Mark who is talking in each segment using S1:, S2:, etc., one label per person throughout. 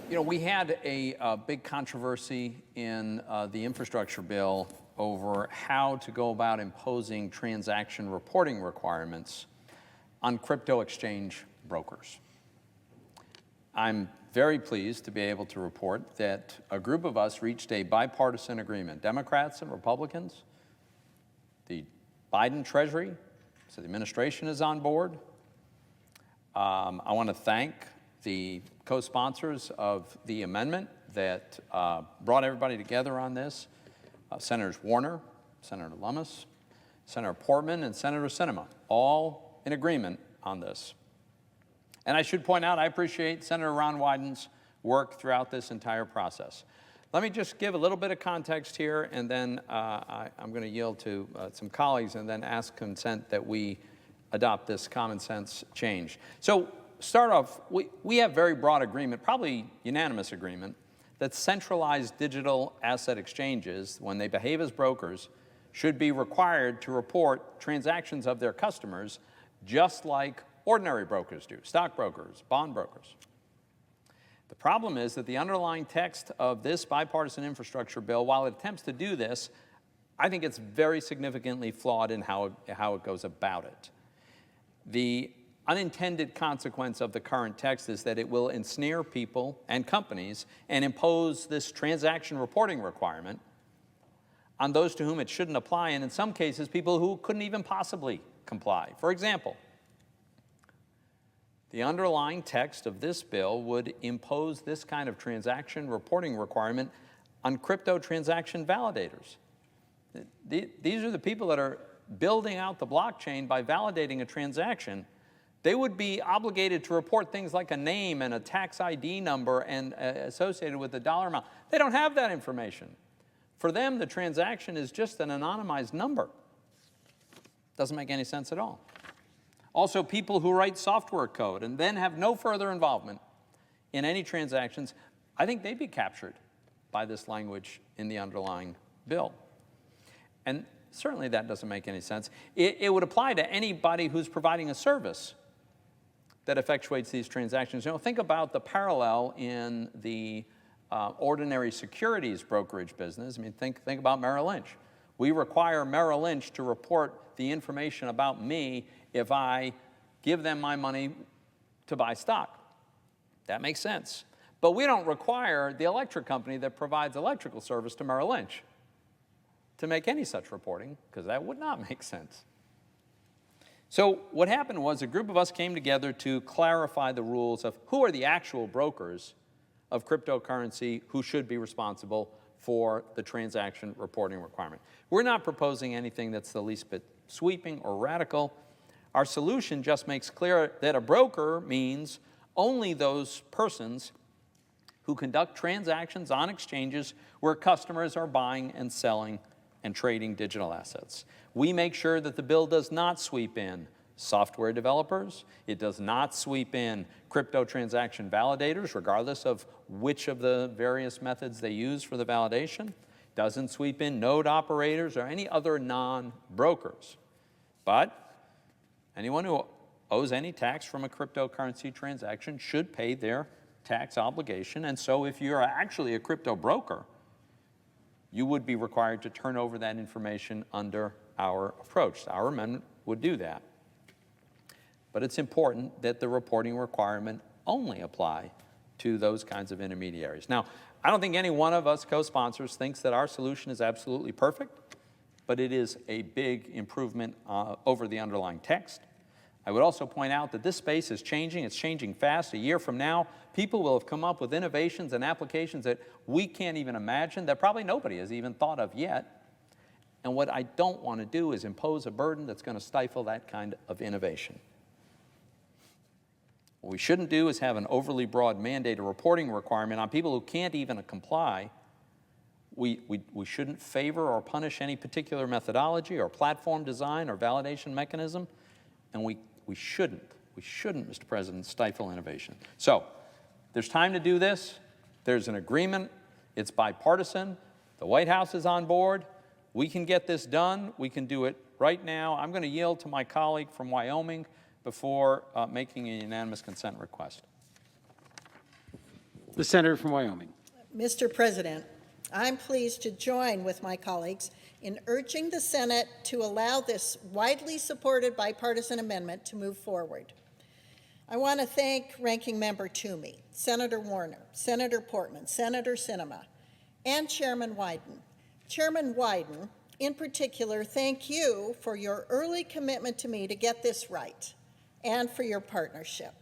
S1: You know, we had a big controversy in the infrastructure bill over how to go about imposing transaction reporting requirements on crypto exchange brokers. I'm very pleased to be able to report that a group of us reached a bipartisan agreement, Democrats and Republicans, the Biden Treasury, so the administration is on board. I want to thank the co-sponsors of the amendment that brought everybody together on this, Senators Warner, Senator Lummis, Senator Portman, and Senator Sinema, all in agreement on this. And I should point out, I appreciate Senator Ron Wyden's work throughout this entire process. Let me just give a little bit of context here, and then I'm going to yield to some colleagues and then ask consent that we adopt this common sense change. So, start off, we have very broad agreement, probably unanimous agreement, that centralized digital asset exchanges, when they behave as brokers, should be required to report transactions of their customers just like ordinary brokers do, stockbrokers, bond brokers. The problem is that the underlying text of this bipartisan infrastructure bill, while it attempts to do this, I think it's very significantly flawed in how it goes about it. The unintended consequence of the current text is that it will ensnare people and companies and impose this transaction reporting requirement on those to whom it shouldn't apply, and in some cases, people who couldn't even possibly comply. For example, the underlying text of this bill would impose this kind of transaction reporting requirement on crypto transaction validators. These are the people that are building out the blockchain by validating a transaction. They would be obligated to report things like a name and a tax ID number and associated with the dollar amount. They don't have that information. For them, the transaction is just an anonymized number. Doesn't make any sense at all. Also, people who write software code and then have no further involvement in any transactions, I think they'd be captured by this language in the underlying bill. And certainly that doesn't make any sense. It would apply to anybody who's providing a service that effectuates these transactions. You know, think about the parallel in the ordinary securities brokerage business. I mean, think about Merrill Lynch. We require Merrill Lynch to report the information about me if I give them my money to buy stock. That makes sense. But we don't require the electric company that provides electrical service to Merrill Lynch to make any such reporting, because that would not make sense. So what happened was a group of us came together to clarify the rules of who are the actual brokers of cryptocurrency who should be responsible for the transaction reporting requirement. We're not proposing anything that's the least bit sweeping or radical. Our solution just makes clear that a broker means only those persons who conduct transactions on exchanges where customers are buying and selling and trading digital assets. We make sure that the bill does not sweep in software developers. It does not sweep in crypto transaction validators, regardless of which of the various methods they use for the validation. It doesn't sweep in node operators or any other non-brokers. But anyone who owes any tax from a cryptocurrency transaction should pay their tax obligation. And so if you're actually a crypto broker, you would be required to turn over that information under our approach. Our amendment would do that. But it's important that the reporting requirement only apply to those kinds of intermediaries. Now, I don't think any one of us co-sponsors thinks that our solution is absolutely perfect, but it is a big improvement over the underlying text. I would also point out that this space is changing. It's changing fast. A year from now, people will have come up with innovations and applications that we can't even imagine, that probably nobody has even thought of yet. And what I don't want to do is impose a burden that's going to stifle that kind of innovation. What we shouldn't do is have an overly broad mandate or reporting requirement on people who can't even comply. We shouldn't favor or punish any particular methodology or platform design or validation mechanism. And we shouldn't, Mr. President, stifle innovation. So there's time to do this. There's an agreement. It's bipartisan. The White House is on board. We can get this done. We can do it right now. I'm going to yield to my colleague from Wyoming before making a unanimous consent request.
S2: The senator from Wyoming.
S3: Mr. President, I'm pleased to join with my colleagues in urging the Senate to allow this widely supported bipartisan amendment to move forward. I want to thank Ranking Member Toomey, Senator Warner, Senator Portman, Senator Sinema, and Chairman Wyden. Chairman Wyden, in particular, thank you for your early commitment to me to get this right and for your partnership.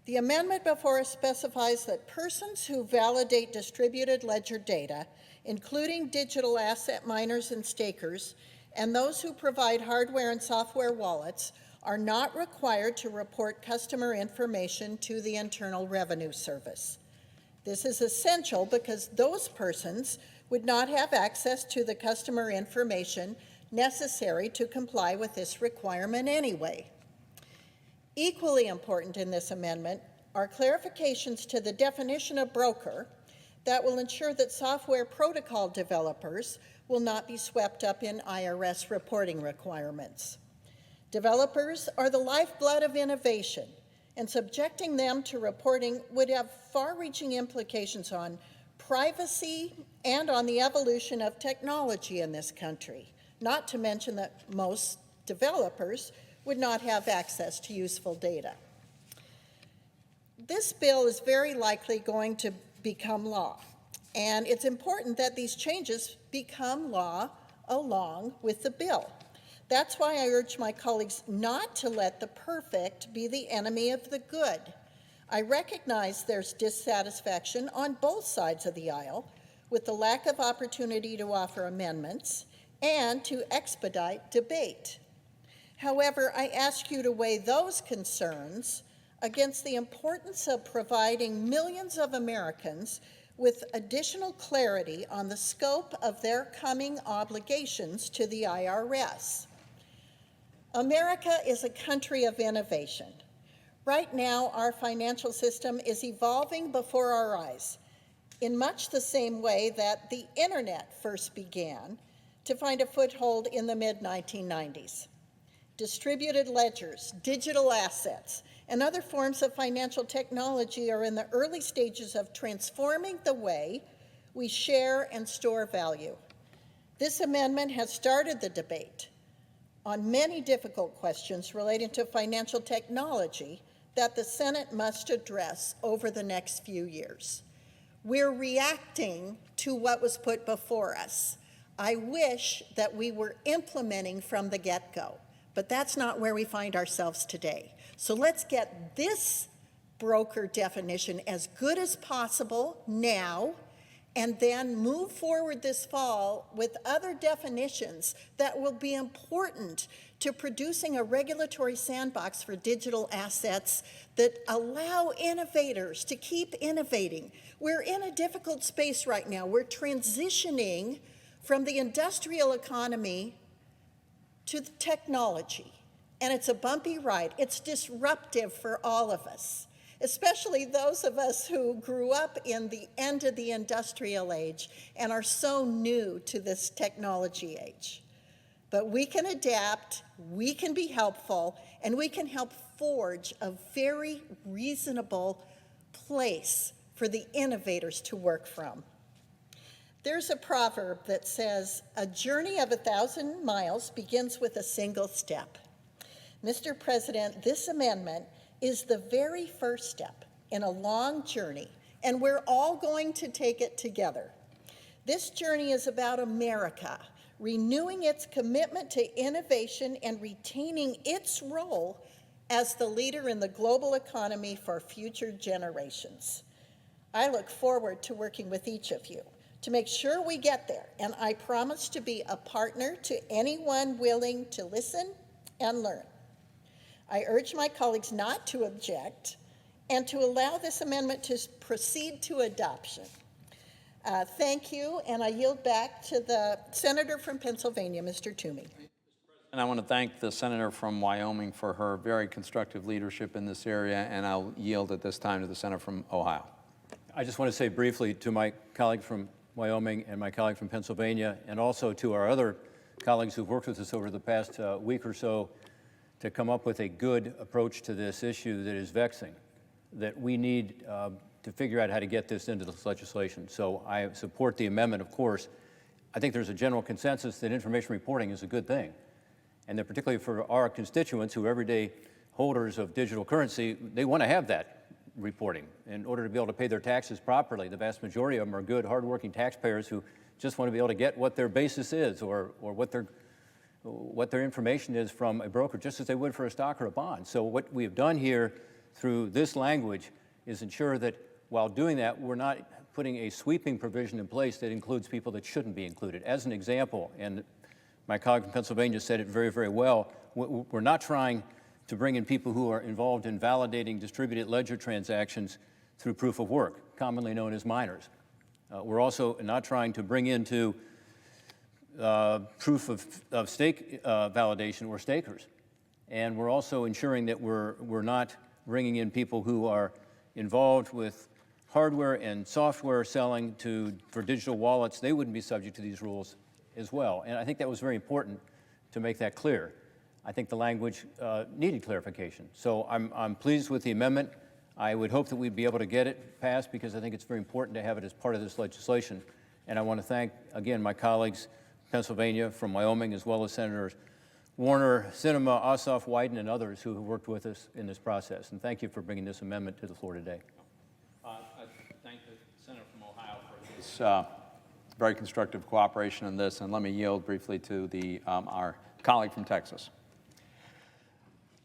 S3: The amendment before us specifies that persons who validate distributed ledger data, including digital asset miners and stakers, and those who provide hardware and software wallets, are not required to report customer information to the Internal Revenue Service. This is essential because those persons would not have access to the customer information necessary to comply with this requirement anyway. Equally important in this amendment are clarifications to the definition of broker that will ensure that software protocol developers will not be swept up in IRS reporting requirements. Developers are the lifeblood of innovation, and subjecting them to reporting would have far-reaching implications on privacy and on the evolution of technology in this country, not to mention that most developers would not have access to useful data. This bill is very likely going to become law, and it's important that these changes become law along with the bill. That's why I urge my colleagues not to let the perfect be the enemy of the good. I recognize there's dissatisfaction on both sides of the aisle with the lack of opportunity to offer amendments and to expedite debate. However, I ask you to weigh those concerns against the importance of providing millions of Americans with additional clarity on the scope of their coming obligations to the IRS. America is a country of innovation. Right now, our financial system is evolving before our eyes in much the same way that the internet first began to find a foothold in the mid-1990s. Distributed ledgers, digital assets, and other forms of financial technology are in the early stages of transforming the way we share and store value. This amendment has started the debate on many difficult questions relating to financial technology that the Senate must address over the next few years. We're reacting to what was put before us. I wish that we were implementing from the get-go, but that's not where we find ourselves today. So let's get this broker definition as good as possible now, and then move forward this fall with other definitions that will be important to producing a regulatory sandbox for digital assets that allow innovators to keep innovating. We're in a difficult space right now. We're transitioning from the industrial economy to the technology, and it's a bumpy ride. It's disruptive for all of us, especially those of us who grew up in the end of the industrial age and are so new to this technology age. But we can adapt, we can be helpful, and we can help forge a very reasonable place for the innovators to work from. There's a proverb that says, "A journey of 1,000 miles begins with a single step." Mr. President, this amendment is the very first step in a long journey, and we're all going to take it together. This journey is about America renewing its commitment to innovation and retaining its role as the leader in the global economy for future generations. I look forward to working with each of you to make sure we get there, and I promise to be a partner to anyone willing to listen and learn. I urge my colleagues not to object and to allow this amendment to proceed to adoption. Thank you, and I yield back to the senator from Pennsylvania, Mr. Toomey.
S1: And I want to thank the senator from Wyoming for her very constructive leadership in this area, and I'll yield at this time to the senator from Ohio.
S4: I just want to say briefly to my colleague from Wyoming and my colleague from Pennsylvania, and also to our other colleagues who've worked with us over the past week or so, to come up with a good approach to this issue that is vexing, that we need to figure out how to get this into this legislation. So I support the amendment, of course. I think there's a general consensus that information reporting is a good thing, and that particularly for our constituents who are everyday holders of digital currency, they want to have that reporting in order to be able to pay their taxes properly. The vast majority of them are good, hardworking taxpayers who just want to be able to get what their basis is or what their information is from a broker, just as they would for a stock or a bond. So what we have done here through this language is ensure that while doing that, we're not putting a sweeping provision in place that includes people that shouldn't be included. As an example, and my colleague from Pennsylvania said it very, very well, we're not trying to bring in people who are involved in validating distributed ledger transactions through proof of work, commonly known as miners. We're also not trying to bring into proof of stake validation or stakers. And we're also ensuring that we're not bringing in people who are involved with hardware and software selling for digital wallets. They wouldn't be subject to these rules as well. And I think that was very important to make that clear. I think the language needed clarification. So I'm pleased with the amendment. I would hope that we'd be able to get it passed because I think it's very important to have it as part of this legislation. And I want to thank, again, my colleagues Pennsylvania, from Wyoming, as well as Senators Warner, Sinema, Ossoff, Wyden, and others who have worked with us in this process. And thank you for bringing this amendment to the floor today.
S1: I thank the Senator from Ohio for his very constructive cooperation in this, and let me yield briefly to our colleague from Texas.